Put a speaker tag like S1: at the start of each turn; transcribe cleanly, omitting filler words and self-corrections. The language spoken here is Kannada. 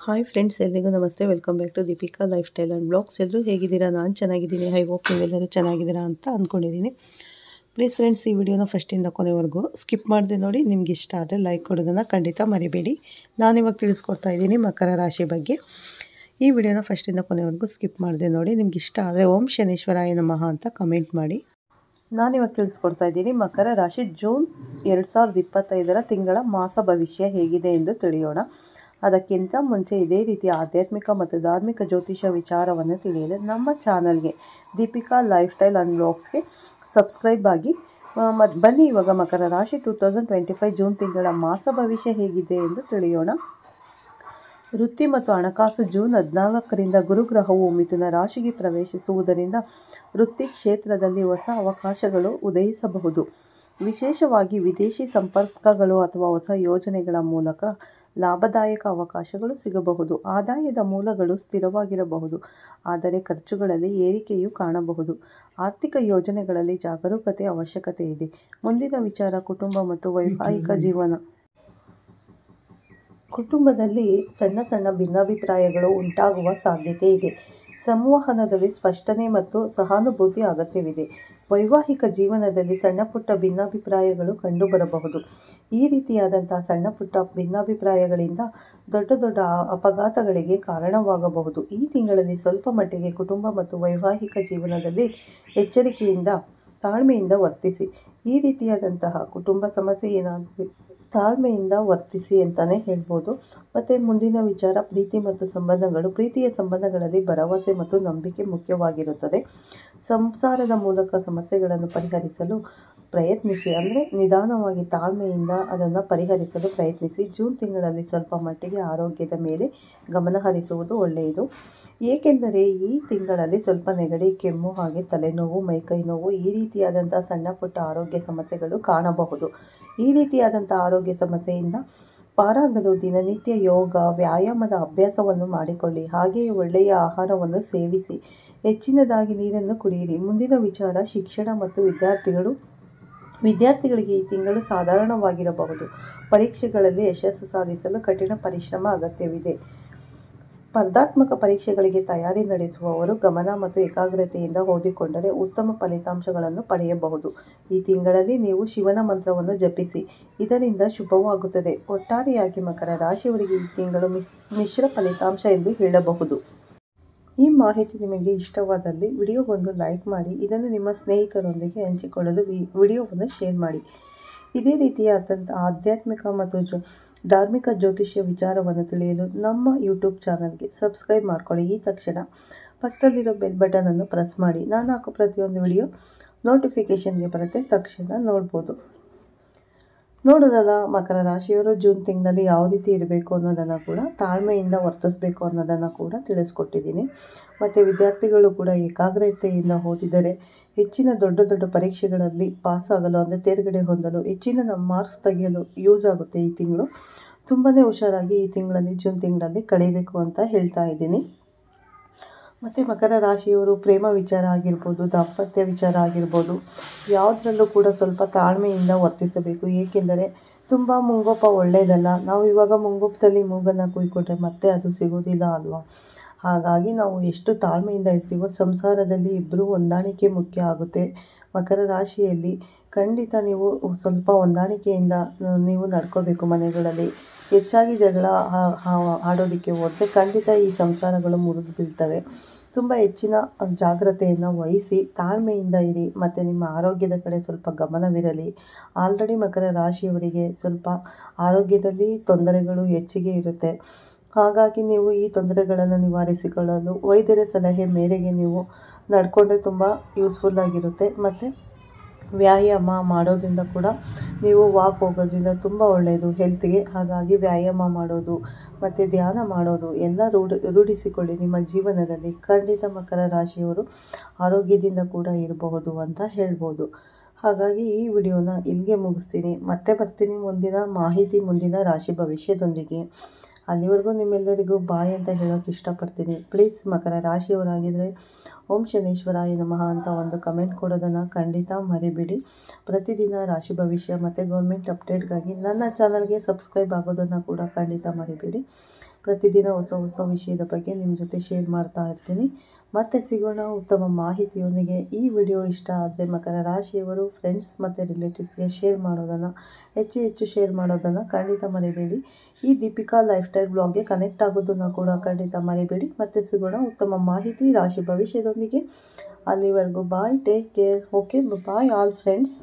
S1: ಹಾಯ್ ಫ್ರೆಂಡ್ಸ್, ಎಲ್ರಿಗೂ ನಮಸ್ತೆ. Welcome back to Deepika lifestyle and blogs. ಎಲ್ಲರೂ ಹೇಗಿದ್ದೀರಾ? ನಾನು ಚೆನ್ನಾಗಿದ್ದೀನಿ. ಐ ಹೋಪ್ ನೀವೆಲ್ಲರೂ ಚೆನ್ನಾಗಿದ್ದೀರಾ ಅಂತ ಅಂದ್ಕೊಂಡಿದ್ದೀನಿ. ಪ್ಲೀಸ್ ಫ್ರೆಂಡ್ಸ್, ಈ ವಿಡಿಯೋನ ಫಸ್ಟಿಂದ ಕೊನೆವರೆಗೂ ಸ್ಕಿಪ್ ಮಾಡದೆ ನೋಡಿ. ನಿಮ್ಗೆ ಇಷ್ಟ ಆದರೆ ಲೈಕ್ ಕೊಡೋದನ್ನು ಖಂಡಿತ ಮರಿಬೇಡಿ. ನಾನಿವಾಗ ತಿಳಿಸ್ಕೊಡ್ತಾ ಇದ್ದೀನಿ ಮಕರ ರಾಶಿ ಬಗ್ಗೆ. ಈ ವಿಡಿಯೋನ ಫಸ್ಟಿಂದ ಕೊನೆವರೆಗೂ ಸ್ಕಿಪ್ ಮಾಡದೆ ನೋಡಿ. ನಿಮ್ಗೆ ಇಷ್ಟ ಆದರೆ ಓಂ ಶನೀಶ್ವರಾಯ ನಮಃ ಅಂತ ಕಮೆಂಟ್ ಮಾಡಿ. ನಾನಿವಾಗ ತಿಳಿಸ್ಕೊಡ್ತಾ ಇದ್ದೀನಿ ಮಕರ ರಾಶಿ ಜೂನ್ 2025 ತಿಂಗಳ ಮಾಸ ಭವಿಷ್ಯ ಹೇಗಿದೆ ಎಂದು ತಿಳಿಯೋಣ. ಅದಕ್ಕಿಂತ ಮುಂಚೆ ಇದೇ ರೀತಿಯ ಆಧ್ಯಾತ್ಮಿಕ ಮತ್ತು ಧಾರ್ಮಿಕ ಜ್ಯೋತಿಷ ವಿಚಾರವನ್ನು ತಿಳಿಯಲು ನಮ್ಮ ಚಾನಲ್ಗೆ ದೀಪಿಕಾ ಲೈಫ್ ಸ್ಟೈಲ್ ಆ್ಯಂಡ್ ಬ್ಲಾಗ್ಸ್ಗೆ ಸಬ್ಸ್ಕ್ರೈಬ್ ಆಗಿ. ಬನ್ನಿ ಇವಾಗ ಮಕರ ರಾಶಿ 2025 ಜೂನ್ ತಿಂಗಳ ಮಾಸ ಭವಿಷ್ಯ ಹೇಗಿದೆ ಎಂದು ತಿಳಿಯೋಣ. ವೃತ್ತಿ ಮತ್ತು ಹಣಕಾಸು. ಜೂನ್ 14ರಿಂದ ಗುರುಗ್ರಹವು ಮಿಥುನ ರಾಶಿಗೆ ಪ್ರವೇಶಿಸುವುದರಿಂದ ವೃತ್ತಿ ಕ್ಷೇತ್ರದಲ್ಲಿ ಹೊಸ ಅವಕಾಶಗಳು ಉದಯಿಸಬಹುದು. ವಿಶೇಷವಾಗಿ ವಿದೇಶಿ ಸಂಪರ್ಕಗಳು ಅಥವಾ ಹೊಸ ಯೋಜನೆಗಳ ಮೂಲಕ ಲಾಭದಾಯಕ ಅವಕಾಶಗಳು ಸಿಗಬಹುದು. ಆದಾಯದ ಮೂಲಗಳು ಸ್ಥಿರವಾಗಿರಬಹುದು, ಆದರೆ ಖರ್ಚುಗಳಲ್ಲಿ ಏರಿಕೆಯೂ ಕಾಣಬಹುದು. ಆರ್ಥಿಕ ಯೋಜನೆಗಳಲ್ಲಿ ಜಾಗರೂಕತೆ ಅವಶ್ಯಕತೆ ಇದೆ. ಮುಂದಿನ ವಿಚಾರ ಕುಟುಂಬ ಮತ್ತು ವೈವಾಹಿಕ ಜೀವನ. ಕುಟುಂಬದಲ್ಲಿ ಸಣ್ಣ ಸಣ್ಣ ಭಿನ್ನಾಭಿಪ್ರಾಯಗಳು ಉಂಟಾಗುವ ಸಾಧ್ಯತೆ ಇದೆ. ಸಂವಹನದಲ್ಲಿ ಸ್ಪಷ್ಟನೆ ಮತ್ತು ಸಹಾನುಭೂತಿ ಅಗತ್ಯವಿದೆ. ವೈವಾಹಿಕ ಜೀವನದಲ್ಲಿ ಸಣ್ಣ ಪುಟ್ಟ ಭಿನ್ನಾಭಿಪ್ರಾಯಗಳು ಕಂಡುಬರಬಹುದು. ಈ ರೀತಿಯಾದಂತಹ ಸಣ್ಣ ಪುಟ್ಟ ಭಿನ್ನಾಭಿಪ್ರಾಯಗಳಿಂದ ದೊಡ್ಡ ದೊಡ್ಡ ಅಪಘಾತಗಳಿಗೆ ಕಾರಣವಾಗಬಹುದು. ಈ ತಿಂಗಳಲ್ಲಿ ಸ್ವಲ್ಪ ಮಟ್ಟಿಗೆ ಕುಟುಂಬ ಮತ್ತು ವೈವಾಹಿಕ ಜೀವನದಲ್ಲಿ ಎಚ್ಚರಿಕೆಯಿಂದ ತಾಳ್ಮೆಯಿಂದ ವರ್ತಿಸಿ. ಈ ರೀತಿಯಾದಂತಹ ಕುಟುಂಬ ಸಮಸ್ಯೆ ಏನಾದರೂ ತಾಳ್ಮೆಯಿಂದ ವರ್ತಿಸಿ ಅಂತಲೇ ಹೇಳ್ಬೋದು. ಮತ್ತು ಮುಂದಿನ ವಿಚಾರ ಪ್ರೀತಿ ಮತ್ತು ಸಂಬಂಧಗಳು. ಪ್ರೀತಿಯ ಸಂಬಂಧಗಳಲ್ಲಿ ಭರವಸೆ ಮತ್ತು ನಂಬಿಕೆ ಮುಖ್ಯವಾಗಿರುತ್ತದೆ. ಸಂಸಾರದ ಮೂಲಕ ಸಮಸ್ಯೆಗಳನ್ನು ಪರಿಹರಿಸಲು ಪ್ರಯತ್ನಿಸಿ. ಅಂದರೆ ನಿಧಾನವಾಗಿ ತಾಳ್ಮೆಯಿಂದ ಅದನ್ನು ಪರಿಹರಿಸಲು ಪ್ರಯತ್ನಿಸಿ. ಜೂನ್ ತಿಂಗಳಲ್ಲಿ ಸ್ವಲ್ಪ ಮಟ್ಟಿಗೆ ಆರೋಗ್ಯದ ಮೇಲೆ ಗಮನ ಹರಿಸುವುದು ಒಳ್ಳೆಯದು. ಏಕೆಂದರೆ ಈ ತಿಂಗಳಲ್ಲಿ ಸ್ವಲ್ಪ ನೆಗಡಿ, ಕೆಮ್ಮು, ಹಾಗೆ ತಲೆನೋವು, ಮೈಕೈ ನೋವು ಈ ರೀತಿಯಾದಂಥ ಸಣ್ಣ ಪುಟ್ಟ ಆರೋಗ್ಯ ಸಮಸ್ಯೆಗಳು ಕಾಣಬಹುದು. ಈ ರೀತಿಯಾದಂಥ ಆರೋಗ್ಯ ಸಮಸ್ಯೆಯಿಂದ ಪಾರಾಗಲು ದಿನನಿತ್ಯ ಯೋಗ, ವ್ಯಾಯಾಮದ ಅಭ್ಯಾಸವನ್ನು ಮಾಡಿಕೊಳ್ಳಿ. ಹಾಗೆಯೇ ಒಳ್ಳೆಯ ಆಹಾರವನ್ನು ಸೇವಿಸಿ. ಹೆಚ್ಚಿನದಾಗಿ ನೀರನ್ನು ಕುಡಿಯಿರಿ. ಮುಂದಿನ ವಿಚಾರ ಶಿಕ್ಷಣ ಮತ್ತು ವಿದ್ಯಾರ್ಥಿಗಳಿಗೆ ಈ ತಿಂಗಳು ಸಾಧಾರಣವಾಗಿರಬಹುದು. ಪರೀಕ್ಷೆಗಳಲ್ಲಿ ಯಶಸ್ಸು ಸಾಧಿಸಲು ಕಠಿಣ ಪರಿಶ್ರಮ ಅಗತ್ಯವಿದೆ. ಸ್ಪರ್ಧಾತ್ಮಕ ಪರೀಕ್ಷೆಗಳಿಗೆ ತಯಾರಿ ನಡೆಸುವವರು ಗಮನ ಮತ್ತು ಏಕಾಗ್ರತೆಯಿಂದ ಓದಿಕೊಂಡರೆ ಉತ್ತಮ ಫಲಿತಾಂಶಗಳನ್ನು ಪಡೆಯಬಹುದು. ಈ ತಿಂಗಳಲ್ಲಿ ನೀವು ಶಿವನ ಮಂತ್ರವನ್ನು ಜಪಿಸಿ, ಇದರಿಂದ ಶುಭವಾಗುತ್ತದೆ. ಒಟ್ಟಾರೆಯಾಗಿ ಮಕರ ರಾಶಿಯವರಿಗೆ ಈ ತಿಂಗಳು ಮಿಶ್ರ ಫಲಿತಾಂಶ ಎಂದು ಹೇಳಬಹುದು. ಈ ಮಾಹಿತಿ ನಿಮಗೆ ಇಷ್ಟವಾದಲ್ಲಿ ವಿಡಿಯೋಗೊಂದು ಲೈಕ್ ಮಾಡಿ. ಇದನ್ನು ನಿಮ್ಮ ಸ್ನೇಹಿತರೊಂದಿಗೆ ಹಂಚಿಕೊಳ್ಳಲು ವಿಡಿಯೋವನ್ನು ಶೇರ್ ಮಾಡಿ. ಇದೇ ರೀತಿಯಾದಂಥ ಆಧ್ಯಾತ್ಮಿಕ ಮತ್ತು ಧಾರ್ಮಿಕ ಜ್ಯೋತಿಷ್ಯ ವಿಚಾರವನ್ನು ತಿಳಿಯಲು ನಮ್ಮ ಯೂಟ್ಯೂಬ್ ಚಾನಲ್ಗೆ ಸಬ್ಸ್ಕ್ರೈಬ್ ಮಾಡ್ಕೊಳ್ಳಿ. ಈ ತಕ್ಷಣ ಪಕ್ಕದಲ್ಲಿರೋ ಬೆಲ್ ಬಟನನ್ನು ಪ್ರೆಸ್ ಮಾಡಿ. ನಾನು ಹಾಕೋ ಪ್ರತಿಯೊಂದು ವಿಡಿಯೋ ನೋಟಿಫಿಕೇಷನ್ಗೆ ಬರುತ್ತೆ, ತಕ್ಷಣ ನೋಡ್ಬೋದು. ನೋಡೋದಲ್ಲ, ಮಕರ ರಾಶಿಯವರು ಜೂನ್ ತಿಂಗಳಲ್ಲಿ ಯಾವ ರೀತಿ ಇರಬೇಕು ಅನ್ನೋದನ್ನು ಕೂಡ, ತಾಳ್ಮೆಯಿಂದ ವರ್ತಿಸಬೇಕು ಅನ್ನೋದನ್ನು ಕೂಡ ತಿಳಿಸ್ಕೊಟ್ಟಿದ್ದೀನಿ. ಮತ್ತು ವಿದ್ಯಾರ್ಥಿಗಳು ಕೂಡ ಏಕಾಗ್ರತೆಯಿಂದ ಓದಿದರೆ ಹೆಚ್ಚಿನ ದೊಡ್ಡ ದೊಡ್ಡ ಪರೀಕ್ಷೆಗಳಲ್ಲಿ ಪಾಸಾಗಲು, ಅಂದರೆ ತೇರ್ಗಡೆ ಹೊಂದಲು, ಹೆಚ್ಚಿನ ಮಾರ್ಕ್ಸ್ ತೆಗೆಯಲು ಯೂಸ್ ಆಗುತ್ತೆ. ಈ ತಿಂಗಳು ತುಂಬಾ ಹುಷಾರಾಗಿ ಈ ತಿಂಗಳಲ್ಲಿ ಜೂನ್ ತಿಂಗಳಲ್ಲಿ ಕಳೀಬೇಕು ಅಂತ ಹೇಳ್ತಾ ಇದ್ದೀನಿ. ಮತ್ತು ಮಕರ ರಾಶಿಯವರು ಪ್ರೇಮ ವಿಚಾರ ಆಗಿರ್ಬೋದು, ದಾಂಪತ್ಯ ವಿಚಾರ ಆಗಿರ್ಬೋದು, ಯಾವುದರಲ್ಲೂ ಕೂಡ ಸ್ವಲ್ಪ ತಾಳ್ಮೆಯಿಂದ ವರ್ತಿಸಬೇಕು. ಏಕೆಂದರೆ ತುಂಬ ಮುಂಗೋಪ ಒಳ್ಳೆಯದಲ್ಲ. ನಾವು ಇವಾಗ ಮುಂಗೋಪದಲ್ಲಿ ಮೂಗನ್ನು ಕುಯ್ಕೊಂಡ್ರೆ ಮತ್ತೆ ಅದು ಸಿಗೋದಿಲ್ಲ ಅಲ್ವಾ. ಹಾಗಾಗಿ ನಾವು ಎಷ್ಟು ತಾಳ್ಮೆಯಿಂದ ಇರ್ತೀವೋ ಸಂಸಾರದಲ್ಲಿ ಇಬ್ಬರು ಹೊಂದಾಣಿಕೆ ಮುಖ್ಯ ಆಗುತ್ತೆ. ಮಕರ ರಾಶಿಯಲ್ಲಿ ಖಂಡಿತ ನೀವು ಸ್ವಲ್ಪ ಹೊಂದಾಣಿಕೆಯಿಂದ ನೀವು ನಡ್ಕೋಬೇಕು. ಮನೆಗಳಲ್ಲಿ ಹೆಚ್ಚಾಗಿ ಜಗಳ ಆಡೋದಕ್ಕೆ ಹೋದರೆ ಖಂಡಿತ ಈ ಸಂಸಾರಗಳು ಮುರಿದು ಬೀಳ್ತವೆ. ತುಂಬ ಹೆಚ್ಚಿನ ಜಾಗ್ರತೆಯನ್ನು ವಹಿಸಿ ತಾಳ್ಮೆಯಿಂದ ಇರಿ. ಮತ್ತು ನಿಮ್ಮ ಆರೋಗ್ಯದ ಕಡೆ ಸ್ವಲ್ಪ ಗಮನವಿರಲಿ. ಆಲ್ರೆಡಿ ಮಕರ ರಾಶಿಯವರಿಗೆ ಸ್ವಲ್ಪ ಆರೋಗ್ಯದಲ್ಲಿ ತೊಂದರೆಗಳು ಹೆಚ್ಚಿಗೆ ಇರುತ್ತೆ. ಹಾಗಾಗಿ ನೀವು ಈ ತೊಂದರೆಗಳನ್ನು ನಿವಾರಿಸಿಕೊಳ್ಳಲು ವೈದ್ಯರ ಸಲಹೆ ಮೇರೆಗೆ ನೀವು ನಡ್ಕೊಂಡ್ರೆ ತುಂಬ ಯೂಸ್ಫುಲ್ ಆಗಿರುತ್ತೆ. ಮತ್ತು ವ್ಯಾಯಾಮ ಮಾಡೋದ್ರಿಂದ ಕೂಡ, ನೀವು ವಾಕ್ ಹೋಗೋದ್ರಿಂದ ತುಂಬ ಒಳ್ಳೆಯದು ಹೆಲ್ತ್ಗೆ. ಹಾಗಾಗಿ ವ್ಯಾಯಾಮ ಮಾಡೋದು ಮತ್ತು ಧ್ಯಾನ ಮಾಡೋದು ಎಲ್ಲ ರೂಢಿಸಿಕೊಳ್ಳಿ ನಿಮ್ಮ ಜೀವನದಲ್ಲಿ. ಖಂಡಿತ ಮಕರ ರಾಶಿಯವರು ಆರೋಗ್ಯದಿಂದ ಕೂಡ ಇರಬಹುದು ಅಂತ ಹೇಳ್ಬೋದು. ಹಾಗಾಗಿ ಈ ವಿಡಿಯೋನ ಇಲ್ಲಿಗೆ ಮುಗಿಸ್ತೀನಿ. ಮತ್ತೆ ಬರ್ತೀನಿ ಮುಂದಿನ ಮಾಹಿತಿ, ಮುಂದಿನ ರಾಶಿ ಭವಿಷ್ಯದೊಂದಿಗೆ. ಅಲ್ಲಿವರೆಗೂ ನಿಮ್ಮೆಲ್ಲರಿಗೂ ಬಾಯ್ ಅಂತ ಹೇಳೋಕ್ಕೆ ಇಷ್ಟಪಡ್ತೀನಿ. ಪ್ಲೀಸ್ ಮಕರ ರಾಶಿಯವರಾಗಿದ್ದರೆ ಓಂ ಶನೀಶ್ವರಾಯ ನಮಃ ಅಂತ ಒಂದು ಕಮೆಂಟ್ ಕೊಡೋದನ್ನು ಖಂಡಿತ ಮರಿಬೇಡಿ. ಪ್ರತಿದಿನ ರಾಶಿ ಭವಿಷ್ಯ ಮತ್ತು ಗೌರ್ಮೆಂಟ್ ಅಪ್ಡೇಟ್ಗಾಗಿ ನನ್ನ ಚಾನಲ್ಗೆ ಸಬ್ಸ್ಕ್ರೈಬ್ ಆಗೋದನ್ನು ಕೂಡ ಖಂಡಿತ ಮರಿಬೇಡಿ. ಪ್ರತಿದಿನ ಹೊಸ ಹೊಸ ವಿಷಯದ ಬಗ್ಗೆ ನಿಮ್ಮ ಜೊತೆ ಶೇರ್ ಮಾಡ್ತಾ ಇರ್ತೀನಿ. ಮತ್ತೆ ಸಿಗೋಣ ಉತ್ತಮ ಮಾಹಿತಿಯೊಂದಿಗೆ. ಈ ವಿಡಿಯೋ ಇಷ್ಟ ಆದರೆ ಮಕರ ರಾಶಿಯವರು ಫ್ರೆಂಡ್ಸ್ ಮತ್ತು ರಿಲೇಟಿವ್ಸ್ಗೆ ಶೇರ್ ಮಾಡೋದನ್ನು ಹೆಚ್ಚು ಶೇರ್ ಮಾಡೋದನ್ನು ಖಂಡಿತ ಮರಿಬೇಡಿ. ಈ ದೀಪಿಕಾ ಲೈಫ್ ಸ್ಟೈಲ್ ಬ್ಲಾಗ್ಗೆ ಕನೆಕ್ಟ್ ಆಗೋದನ್ನು ಕೂಡ ಖಂಡಿತ ಮರಿಬೇಡಿ. ಮತ್ತೆ ಸಿಗೋಣ ಉತ್ತಮ ಮಾಹಿತಿ ರಾಶಿ ಭವಿಷ್ಯದೊಂದಿಗೆ. ಅಲ್ಲಿವರೆಗೂ bye, take care. Okay, bye all friends.